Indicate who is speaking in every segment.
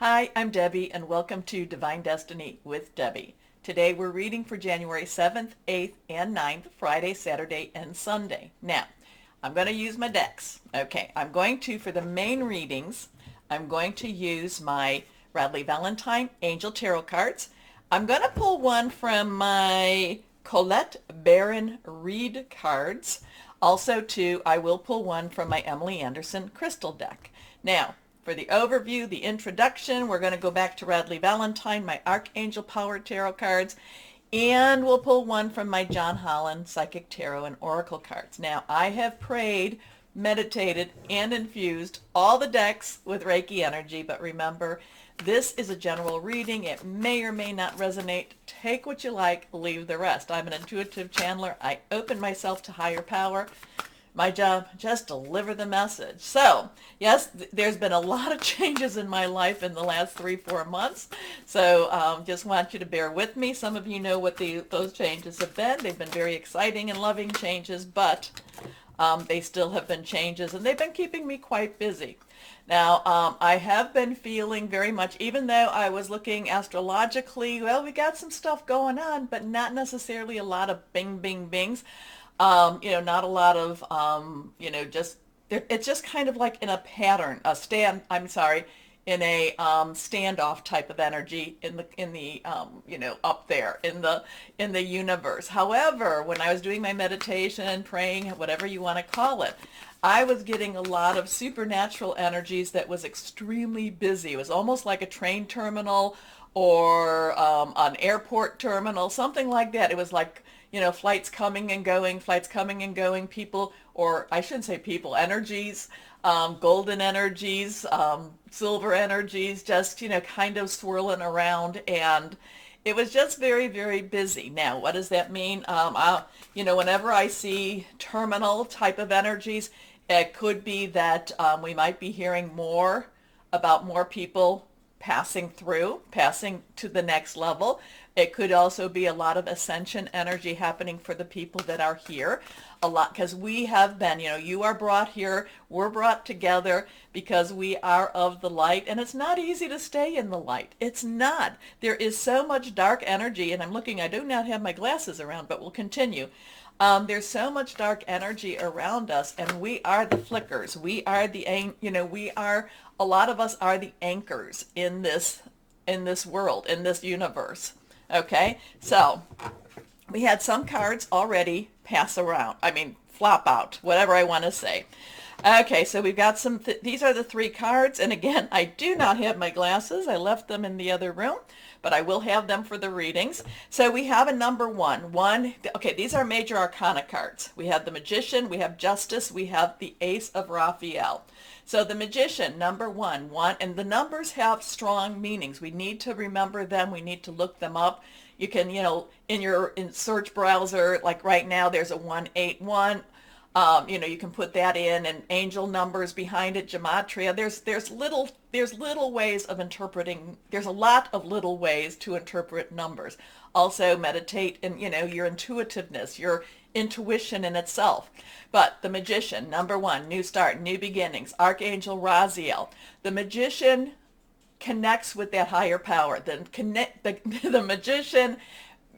Speaker 1: Hi, I'm Debbie, and welcome to Divine Destiny with Debbie. Today we're reading for January 7th, 8th, and 9th, Friday, Saturday, and Sunday. Now, I'm going to use my decks. Okay, for the main readings, I'm going to use my Radley Valentine Angel Tarot cards. I'm going to pull one from my Colette Baron Reed cards. Also, too, I will pull one from my Emily Anderson crystal deck. Now, for the overview, the introduction, we're going to go back to Radley Valentine, my Archangel Power Tarot cards, and we'll pull one from my John Holland Psychic Tarot and Oracle cards. Now, I have prayed, meditated, and infused all the decks with Reiki energy, but remember, this is a general reading. It may or may not resonate. Take what you like, leave the rest. I'm an intuitive channeler. I open myself to higher power. My job, just deliver the message. So, yes, there's been a lot of changes in my life in the last 3-4 months. So, just want you to bear with me. Some of you know what those changes have been. They've been very exciting and loving changes, but they still have been changes, and they've been keeping me quite busy. Now, I have been feeling very much, even though I was looking astrologically, well, we got some stuff going on, but not necessarily a lot of bing, bing, bings. Not a lot of, it's just kind of like in a pattern, in a standoff type of energy up there in the universe. However, when I was doing my meditation, praying, whatever you want to call it, I was getting a lot of supernatural energies that was extremely busy. It was almost like a train terminal or an airport terminal, something like that. It was like, flights coming and going, people, or I shouldn't say people, energies, golden energies, silver energies, just, kind of swirling around. And it was just very, very busy. Now, what does that mean? Whenever I see terminal type of energies, it could be that we might be hearing more about more people passing to the next level. It could also be a lot of ascension energy happening for the people that are here. A lot, because we have been, you are brought here, we're brought together because we are of the light, and it's not easy to stay in the light. It's not. There is so much dark energy, and I do not have my glasses around, but we'll continue. There's so much dark energy around us, and we are the flickers. A lot of us are the anchors in this world, in this universe. Okay, so we had some cards already flop out, whatever I want to say. Okay, so we've got these are the 3 cards, and again, I do not have my glasses. I left them in the other room, but I will have them for the readings. So we have a number 1. Okay, these are major arcana cards. We have the Magician, we have Justice, we have the Ace of Raphael. So the Magician, number 1, and the numbers have strong meanings. We need to remember them. We need to look them up. You can, in search browser, like right now, there's a 181. You can put that in, and angel numbers behind it, gematria. There's little ways of interpreting. There's a lot of little ways to interpret numbers. Also meditate in, your intuitiveness, your intuition in itself. But the Magician, number 1, new start, new beginnings, Archangel Raziel. The Magician connects with that higher power. The Magician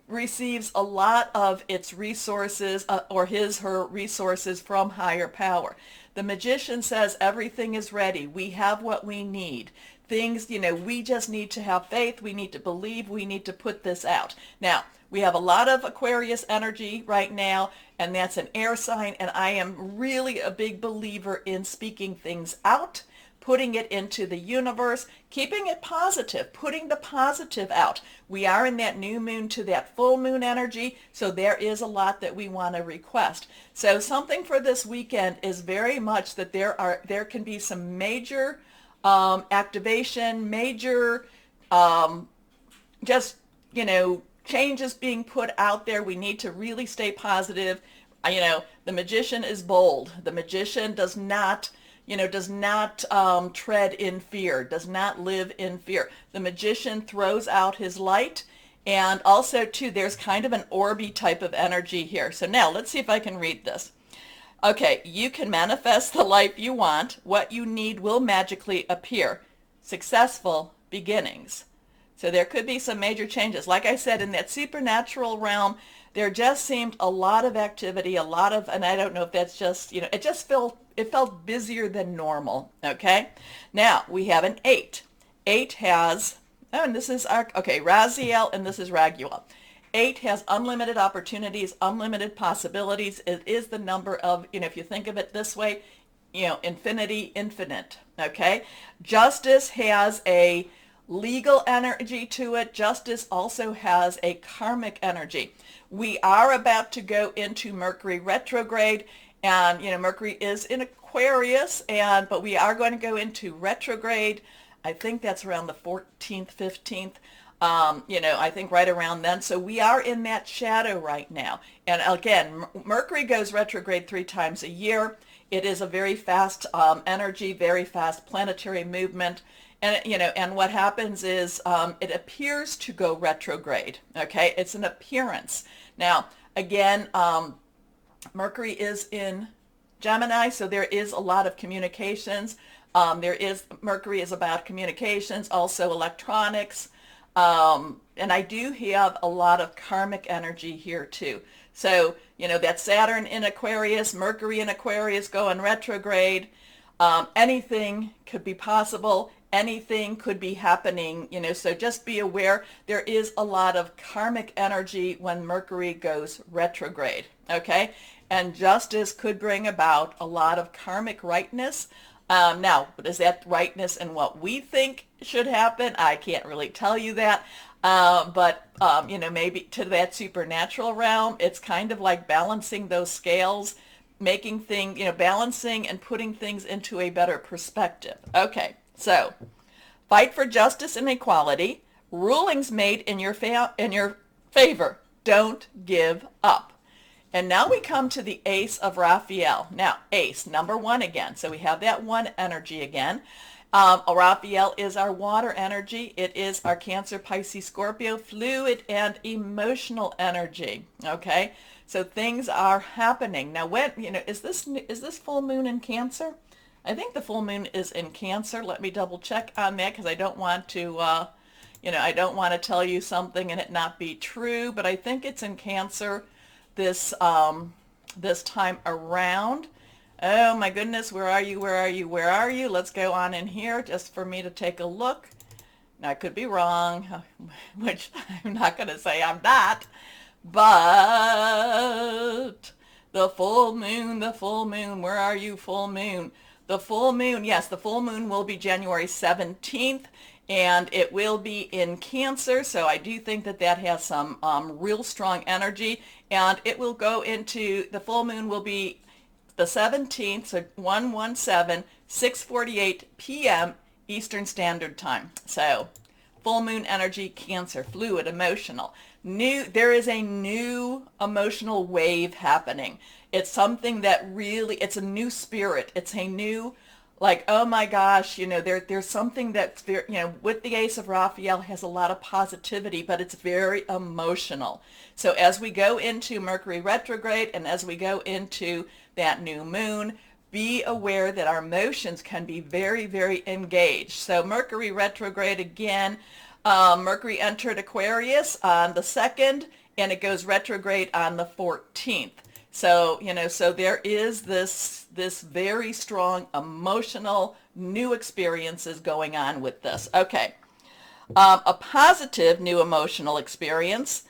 Speaker 1: receives a lot of its resources or her resources from higher power. The Magician says everything is ready. We have what we need. Things, we just need to have faith. We need to believe. We need to put this out. Now, we have a lot of Aquarius energy right now, and that's an air sign, and I am really a big believer in speaking things out, putting it into the universe, keeping it positive, putting the positive out. We are in that new moon to that full moon energy, so there is a lot that we want to request. So something for this weekend is very much that there can be some major activation, major changes being put out there. We need to really stay positive. The Magician is bold. The Magician does not tread in fear, does not live in fear. The Magician throws out his light, and also, too, there's kind of an orby type of energy here. So now, let's see if I can read this. Okay, you can manifest the life you want. What you need will magically appear. Successful, beginnings. So there could be some major changes. Like I said, in that supernatural realm, there just seemed a lot of activity, a lot of, and I don't know if that's just, it felt busier than normal, okay? Now, we have an 8. 8 has, oh, and this is our, okay, Raziel, and this is Raguel. 8 has unlimited opportunities, unlimited possibilities. It is the number of, if you think of it this way, infinity, infinite, okay? Justice has a legal energy to it. Justice also has a karmic energy. We are about to go into Mercury retrograde, and Mercury is in Aquarius, but we are going to go into retrograde. I think that's around the 14th, 15th. I think right around then. So we are in that shadow right now. And again, Mercury goes retrograde 3 times a year. It is a very fast energy, very fast planetary movement. And, and what happens is it appears to go retrograde, okay? It's an appearance. Now, again, Mercury is in Gemini, so there is a lot of communications. Mercury is about communications, also electronics. And I do have a lot of karmic energy here too. So, that Saturn in Aquarius, Mercury in Aquarius going retrograde, anything could be possible. Anything could be happening, so just be aware there is a lot of karmic energy when Mercury goes retrograde, okay? And justice could bring about a lot of karmic rightness. Now, is that rightness in what we think should happen? I can't really tell you that. But maybe to that supernatural realm, it's kind of like balancing those scales, making things, balancing and putting things into a better perspective. Okay. So, fight for justice and equality. Rulings made in your favor. Don't give up. And now we come to the Ace of Raphael. Now, Ace, number 1 again. So we have that 1 energy again. Raphael is our water energy. It is our Cancer, Pisces, Scorpio, fluid and emotional energy. Okay, so things are happening. Now, when is this full moon in Cancer? I think the full moon is in Cancer. Let me double check on that because I don't want to, I don't want to tell you something and it not be true. But I think it's in Cancer this time around. Oh my goodness, where are you? Where are you? Where are you? Let's go on in here just for me to take a look. Now I could be wrong, which I'm not going to say I'm not. But the full moon, where are you, full moon? The full moon, yes, the full moon will be January 17th, and it will be in Cancer, so I do think that that has some real strong energy, and it will go into, the full moon will be the 17th, so 117, 6:48 p.m. Eastern Standard Time. So, full moon energy, Cancer, fluid, emotional. There is a new emotional wave happening. It's something that really, it's a new spirit. It's a new, like, oh my gosh, there's something that's very, with the Ace of Raphael has a lot of positivity, but it's very emotional. So as we go into Mercury retrograde and as we go into that new moon, be aware that our emotions can be very, very engaged. So Mercury retrograde again, Mercury entered Aquarius on the 2nd, and it goes retrograde on the 14th. So, so there is this very strong emotional new experiences going on with this. Okay. A positive new emotional experience,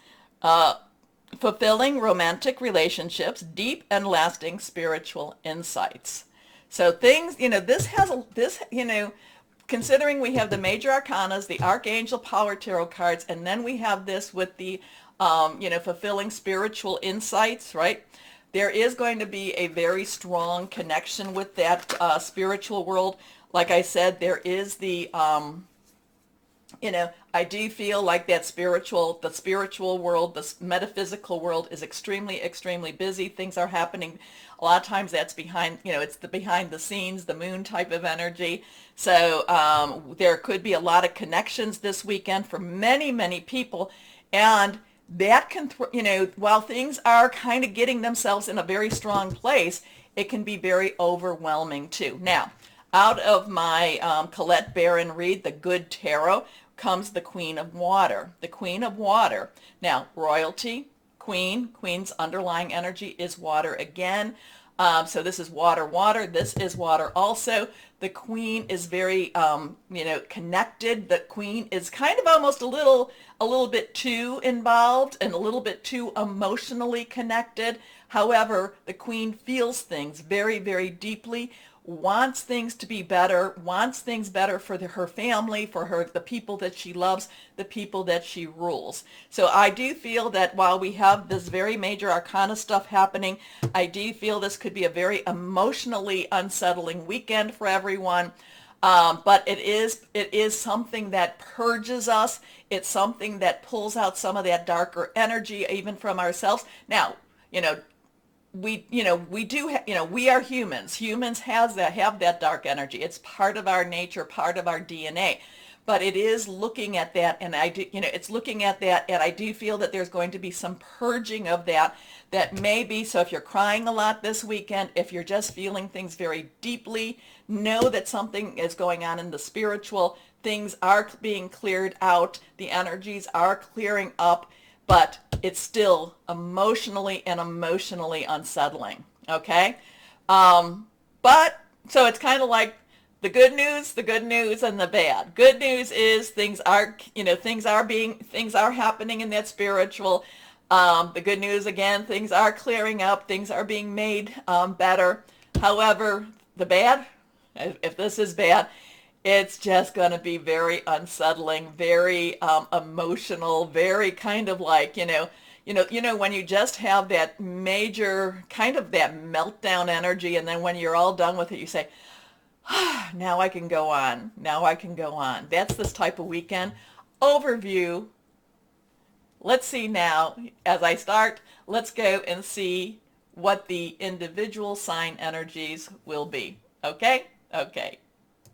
Speaker 1: fulfilling romantic relationships, deep and lasting spiritual insights. So things, considering we have the major arcanas, the Archangel Power Tarot cards, and then we have this with the, fulfilling spiritual insights, right? There is going to be a very strong connection with that spiritual world. Like I said, there is the, I do feel like the spiritual world, the metaphysical world is extremely, extremely busy. Things are happening. A lot of times that's behind, it's the behind the scenes, the moon type of energy. So there could be a lot of connections this weekend for many, many people. And that can, while things are kind of getting themselves in a very strong place, it can be very overwhelming too. Now, Out of my Colette Baron read, The Good Tarot, comes the Queen of Water. The Queen of Water. Now, royalty, queen. Queen's underlying energy is water again. So this is water, water. This is water also. The queen is very, connected. The queen is kind of almost a little bit too involved and a little bit too emotionally connected. However, the queen feels things very, very deeply, wants things to be better, wants things better for her family, for the people that she loves, the people that she rules. So I do feel that while we have this very major arcana stuff happening, I do feel this could be a very emotionally unsettling weekend for everyone. But it is something that purges us. It's something that pulls out some of that darker energy even from ourselves. Now, we are humans. Humans have that dark energy. It's part of our nature, part of our DNA. But it is looking at that, and it's looking at that, and I do feel that there's going to be some purging of that maybe. So if you're crying a lot this weekend, if you're just feeling things very deeply, know that something is going on in the spiritual. Things are being cleared out. The energies are clearing up, but it's still emotionally unsettling. Okay? But so it's kind of like the good news, and the bad. Good news is things are happening in that spiritual. The good news, again, things are clearing up, things are being made better. However, the bad, if this is bad, it's just going to be very unsettling, very emotional, very kind of like, when you just have that major kind of that meltdown energy, and then when you're all done with it, you say, now I can go on. Now I can go on. That's this type of weekend. Overview. Let's see now, as I start, let's go and see what the individual sign energies will be. Okay? Okay.